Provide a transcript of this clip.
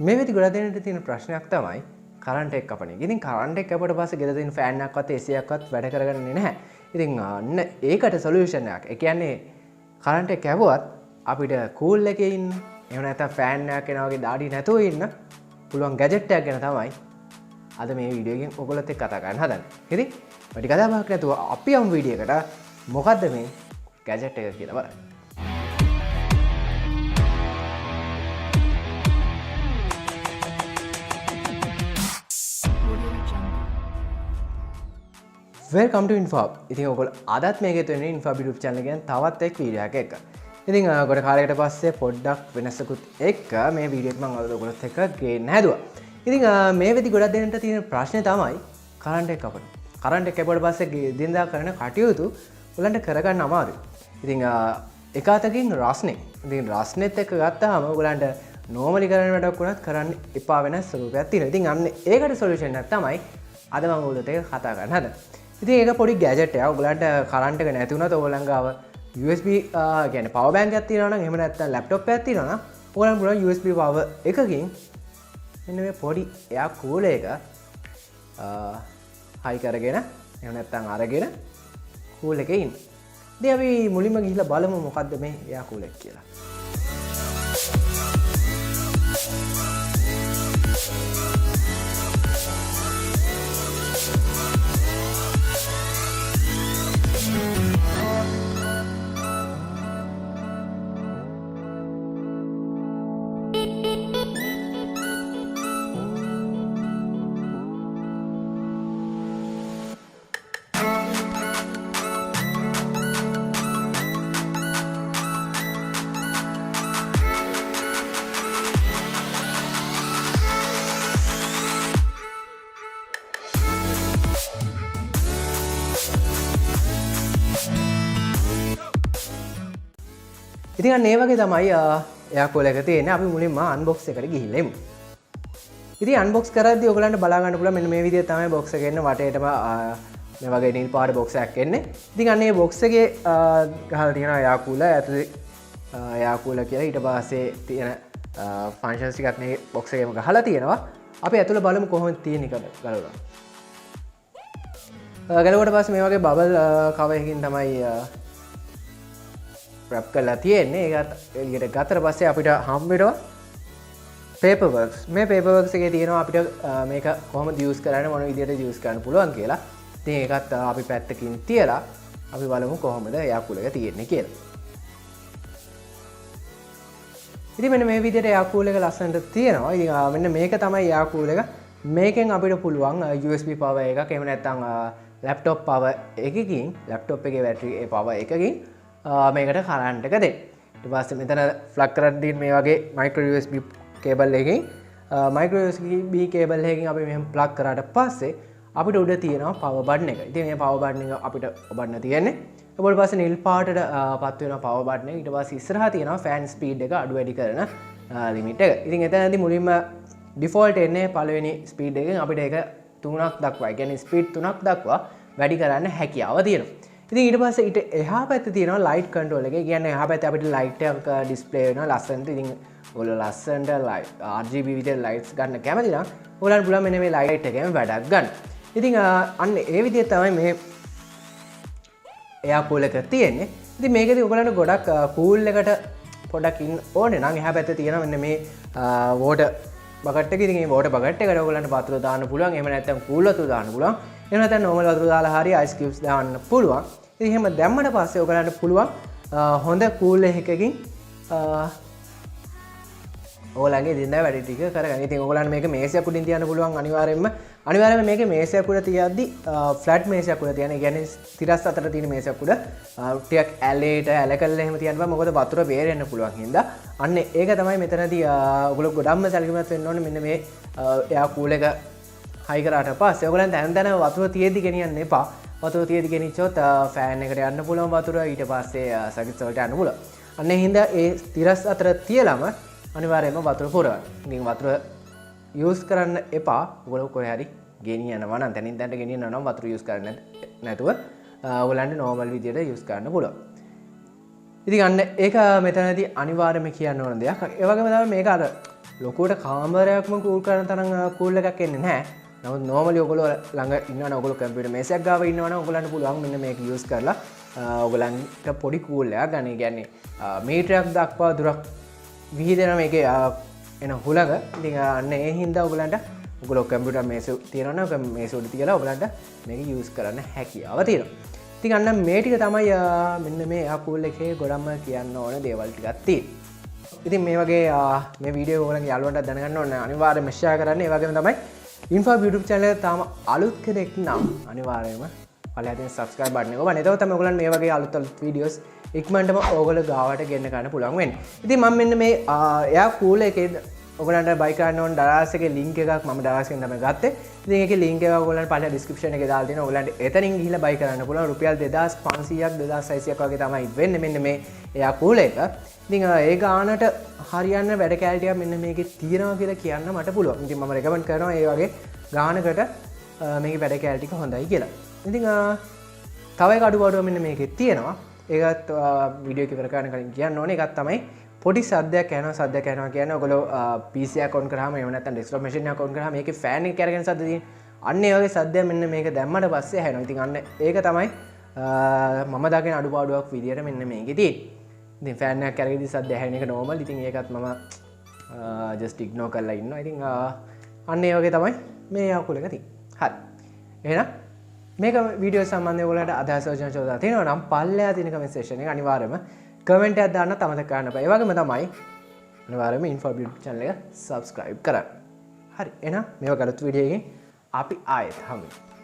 මේ වෙදි ගොඩක් දෙනෙක්ට තියෙන ප්‍රශ්නයක් තමයි කරන්ට් එක කපන එක. ඉතින් කරන්ට් එක කැපුවට පස්සේ ගෙදර තියෙන ෆෑන් එකක්වත් AC එකක්වත් වැඩ කරගන්නේ නැහැ. ඉතින් අන්න ඒකට සොලියුෂන් එකක්. ඒ කියන්නේ කරන්ට් එක කැපුවත් අපිට කූල් එකේ ඉන්න, එහෙම නැත්නම් ෆෑන් එකක් එනවා වගේ දාඩි නැතුව ඉන්න පුළුවන් ගැජට් එකක් ගැන තමයි අද මේ වීඩියෝ එකෙන් ඔයගොල්ලොත් එක්ක කතා කරන්න හදන්නේ. ඉතින් වැඩි කතා බහක් නැතුව අපි යමු වීඩියෝ එකට. මොකද්ද මේ ගැජට් එක කියලා බලන්න. Welcome to Infab. ඉතින් ඔයගොල්ලෝ අදත් මේකේ තියෙන Infab YouTube channel එකෙන් තවත් එක් වීඩියෝ එකක් එක්ක. ඉතින් ගොඩ කාලයකට පස්සේ පොඩ්ඩක් වෙනසකුත් එක්ක මේ වීඩියෝ එක මම අද ඔයගොල්ලොත් එක්ක ගේන්න හැදුවා. ඉතින් මේ වෙදි ගොඩක් දෙනෙක්ට තියෙන ප්‍රශ්නේ තමයි කරන්ට් එක කපන. කරන්ට් එක කැපුවට පස්සේ දිනදා කරන කටයුතු ඔයගලන්ට කරගන්න අමාරුයි. ඉතින් එක අතකින් රස්නේ. ඉතින් රස්නෙත් එක්ක ගත්තාම ඔයගලන්ට normally කරන වැඩක් වුණත් කරන්න එපා වෙන ස්වරූපයක් තියෙනවා. ඉතින් අන්න ඒකට සොලියුෂන් එක තමයි අද මම ඔයගොල්ලොත් එක්ක කතා කරන්න හදන්නේ. ඉතින් ඒක පොඩි ගැජට් එකක්. ඔයගලන්ට කරන්ට් එක නැති වුණත් ඔයගලන් ගාව USB කියන්නේ පවර් බැංක් එකක් තියෙනවා නම් එහෙම නැත්නම් ලැප්ටොප් එකක් තියෙනවා නම් ඔයගලන් පුළුවන් USB පවර් එකකින් මෙන්න මේ පොඩි එයා කූලර් එක හයි කරගෙන එහෙම නැත්නම් අරගෙන කූලර් එකේ ඉන්න. ඉතින් අපි මුලින්ම ගිහිල්ලා බලමු මොකද්ද මේ එයා කූලර් එක කියලා. ඉතින් අන්න ඒ වගේ තමයි එයා කූලර් එක තියෙන්නේ. අපි මුලින්ම අන්බොක්ස් එකට ගිහිල්ලා එමු. ඉතින් අන්බොක්ස් කරද්දී ඔයගලන්ට බලා ගන්න පුළුවන් මෙන්න මේ විදිහට තමයි බොක්ස් එක එන්නේ. වටේටම මේ වගේ නිල් පාට බොක්ස් එකක් එන්නේ. ඉතින් අන්න ඒ බොක්ස් එකේ ගහලා තියෙනවා එයා කූලර්. ඇතුලේ එයා කූලර් කියලා ඊට පස්සේ තියෙන ෆන්ක්ෂන්ස් ටිකත් මේ බොක්ස් එකේම ගහලා තියෙනවා. අපි ඇතුලේ බලමු කොහොමද තියෙන්නේ ගලවලා. ගලවුවට පස්සේ මේ වගේ බබල් කවර් එකකින් තමයි රැප් කරලා තියෙන්නේ. ඒකත් එළියට ගත්තට පස්සේ අපිට හම් වෙනවා පේපර් වර්ක්ස්. මේ පේපර් වර්ක්ස් එකේ තියෙනවා අපිට මේක කොහොමද යූස් කරන්නේ, මොන විදිහට යූස් කරන්න පුළුවන් කියලා. ඉතින් ඒකත් අපි පැත්තකින් තියලා අපි බලමු කොහොමද එයා කූලර් එක තියෙන්නේ කියලා. ඉතින් මෙන්න මේ විදිහට එයා කූලර් එක ලස්සනට තියෙනවා. ඉතින් මෙන්න මේක තමයි එයා කූලර් එක. මේකෙන් අපිට පුළුවන් USB power එකක් එහෙම නැත්නම් laptop power එකකින් laptop එකේ බැටරි power එකකින් මේකට කරන්ට් එක දෙන්න. ඊට පස්සේ මෙතන ප්ලග් කරන් දින් මේ වගේ මයික්‍රෝ USB කේබල් එකකින් මයික්‍රෝ USB කේබල් එකකින් අපි මෙහෙම ප්ලග් කරාට පස්සේ අපිට උඩ තියෙනවා පවර් බටන් එක. ඉතින් මේ පවර් බටන් එක අපිට ඔබන්න තියෙන්නේ. ඊට පස්සේ නිල් පාටට පත් වෙනවා පවර් බටන් එක. ඊට පස්සේ ඉස්සරහා තියෙනවා ෆෑන් ස්පීඩ් එක අඩු වැඩි කරන ලිමිට් එක. ඉතින් එතනදී මුලින්ම ඩිෆෝල්ට් එන්නේ පළවෙනි ස්පීඩ් එකෙන් අපිට ඒක 3ක් දක්වා. ඒ කියන්නේ ස්පීඩ් 3ක් දක්වා වැඩි කරන්න හැකියාව තියෙනවා. ඉතින් ඊට පස්සේ ඊට එහා පැත්තේ තියෙනවා ලයිට් කන්ට්‍රෝල් එක. ඒ කියන්නේ එහා පැත්තේ අපිට ලයිට් එකක් ඩිස්ප්ලේ වෙනවා ලස්සනට. ඉතින් ඔයගොල්ලෝ ලස්සනට RGB විදිහට ලයිට්ස් ගන්න කැමති නම් ඔයගලන්ට පුළුවන් මෙන්න මේ ලයිට් එකෙන් වැඩක් ගන්න. ඉතින් අන්න ඒ විදිහට තමයි මේ එයා කූලර් එක තියෙන්නේ. ඉතින් මේකදී ඔයගලන්ට ගොඩක් කූල් එකට පොඩක් ඉන්න ඕනේ නම් එහා පැත්තේ තියෙනවා මෙන්න මේ වෝටර් බකට් එක. ඉතින් මේ වෝටර් බකට් එකට ඔයගලන්ට වතුර දාන්න පුළුවන්. එහෙම නැත්නම් කූල් වතුර දාන්න පුළුවන්. එහෙම නැත්නම් normal වතුර දාලා හරි ice cubes දාන්න පුළුවන්. ඉතින් එහෙම දැම්මට පස්සේ ඔයගලන්ට පුළුවන් හොඳ කූල් එකකින් ඔයගලගේ දිනදා වැඩ ටික කරගන්න. ඉතින් ඔයගලන්ට මේක මේසයක් උඩින් තියන්න පුළුවන් අනිවාර්යයෙන්ම මේක මේසයක් උඩ තියද්දි ෆ්ලැට් මේසයක් උඩ තියන්න. ඒ කියන්නේ තිරස් අතර තියෙන මේසයක් උඩ ටිකක් ඇලේට ඇලකල්ල එහෙම තියන්න බෑ. මොකද වතුර බේරෙන්න පුළුවන් හින්දා. අන්න ඒක තමයි මෙතනදී ඔයගොල්ලෝ ගොඩක්ම සැලකිලිමත් වෙන්න ඕනේ. මෙන්න මේ එයා කූල් එක හයි කරාට පස්සේ ඔයගලන් දැන් වතුර තියෙද්දි ගෙනියන්න එපා. වතුර තියෙද්දි ගෙනිච්චොත් ෆෑන් එකට යන්න පුළුවන් වතුර. ඊට පස්සේ සර්කිට්ස් වලට යන්න පුළුවන්. අන්න ඒ හින්දා ඒ තිරස් අතර තියලාම අනිවාර්යයෙන්ම වතුර පුරවන්න. ඉතින් වතුර යූස් කරන්න එපා. ඔයගොල්ලෝ කොහේ හරි ගෙනියනවා නම් තනින් තනට ගෙනියනවා නම් වතුර යූස් කරන්න නැතුව ඔයගලන්ට normal විදියට යූස් කරන්න පුළුවන්. ඉතින් අන්න ඒක මෙතනදී අනිවාර්යයෙන්ම කියන්න ඕන දෙයක්. ඒ වගේම තමයි මේක අර ලොකුවට කාමරයක්ම කූල් කරන තරම් කූල් එකක් එන්නේ නැහැ. නමුත් normally ඔයගොල්ලෝ ළඟ ඉන්නවනේ ඔයගොල්ලෝ කම්පියුටර් මේසයක් ගාව ඉන්නවනේ ඔයගොල්ලන්ට පුළුවන් මෙන්න මේක යූස් කරලා ඔයගොල්ලන්ට පොඩි කූල් එකක් ගන්න. ඒ කියන්නේ මීටරයක් දක්වා දුරක් විහිදෙන මේකේ එන හුලඟ. ඉතින් අන්න ඒ හින්දා ඔයගොල්ලන්ට ඔයගොල්ලෝ කම්පියුටර් මේස තියනවනේ ඔක මේස උඩ තියලා ඔයගොල්ලන්ට මේක යූස් කරන්න හැකියාව තියෙනවා. ඉතින් අන්න මේ ටික තමයි මෙන්න මේ එයා කූල් එකේ ගොඩක්ම කියන්න ඕන දේවල් ටිකක් තියෙන්නේ. ඉතින් මේ වගේ මේ වීඩියෝ ඔයගොල්ලන්ගේ යාළුවන්ට දැනගන්න ඕන අනිවාර්යයෙන්ම share කරන්න. ඒ වගේම තමයි Info YouTube channel එක තාම අලුත් කෙනෙක් නම් අනිවාර්යයෙන්ම පළවෙනි subscribe button එක ඔබන්න. එතකොට තමයි ඔයගොල්ලන් මේ වගේ අලුත් videos ඉක්මනටම ඔයගොල්ලෝ ගාවට ගෙන්න ගන්න පුළුවන් වෙන්නේ. ඉතින් මම මෙන්න මේ එයා කූල් එකේ ඔයගොල්ලන්ට buy කරන්න ඕන දරාස් එකේ link එකක් මම දරාස් එකෙන් තමයි ගත්තේ. ඉතින් ඒකේ link එක ඔයගොල්ලන්ට පළවෙනි description එකේ දාලා තියෙනවා. ඔයගොල්ලන්ට එතනින් ගිහිල්ලා buy කරන්න පුළුවන්. රුපියල් 2500ක් 2600ක් වගේ තමයි වෙන්නේ මෙන්න මේ එයා කූල් එක. ඉතින් ඒ ගානට හරියන්න වැඩ කැලටියක් මෙන්න මේකේ තියෙනවා කියලා කියන්න මට පුළුවන්. ඉතින් මම රෙකමන්ඩ් කරනවා ඒ වගේ ගානකට මේකේ වැඩ කැලටික හොඳයි කියලා. ඉතින් තව එක අඩුපාඩුවක් මෙන්න මේකේ තියෙනවා. ඒකත් වීඩියෝ එක ඉවර කරන්න කලින් කියන්න ඕනේ. ඒකත් තමයි පොඩි සද්දයක් ඇහෙනවා කියන්නේ ඔයගොල්ලෝ PC එක ඔන් කරාම එහෙම නැත්නම් ඩෙස්ක්ටොප් මැෂින් එක ඔන් කරාම මේකේ ෆෑන් එක කරගෙන සද්ද තියෙන. අන්න ඒ වගේ සද්දයක් මෙන්න මේක දැම්මට පස්සේ ඇහෙනවා. ඉතින් අන්න ඒක තමයි මම දකින අඩුපාඩුවක් විදියට මෙන්න මේකේ තියෙන්නේ. ඉතින් ෆෑන් එකක් කරගෙදී සද්ද ඇහෙන එක normal. ඉතින් ඒකත් මම just ignore කරලා ඉන්නවා. ඉතින් අන්න ඒ වගේ තමයි මේ යකුල එක තියෙන්නේ. හරි. එහෙනම් මේක වීඩියෝ සම්බන්ධව ඔයාලට අදහස් වචන චෝදනා තියෙනවා නම් පල්ලෙහා තියෙන කමෙන්ට් සෙක්ෂන් එක අනිවාර්යයෙන්ම කමෙන්ට් එකක් දාන්න අමතක කරන්න එපා. ඒ වගේම තමයි අනිවාර්යයෙන්ම Info YouTube channel එක subscribe කරන්න. හරි. එහෙනම් මේව ගලත් වීඩියෝ එකකින් අපි ආයෙත් හමු.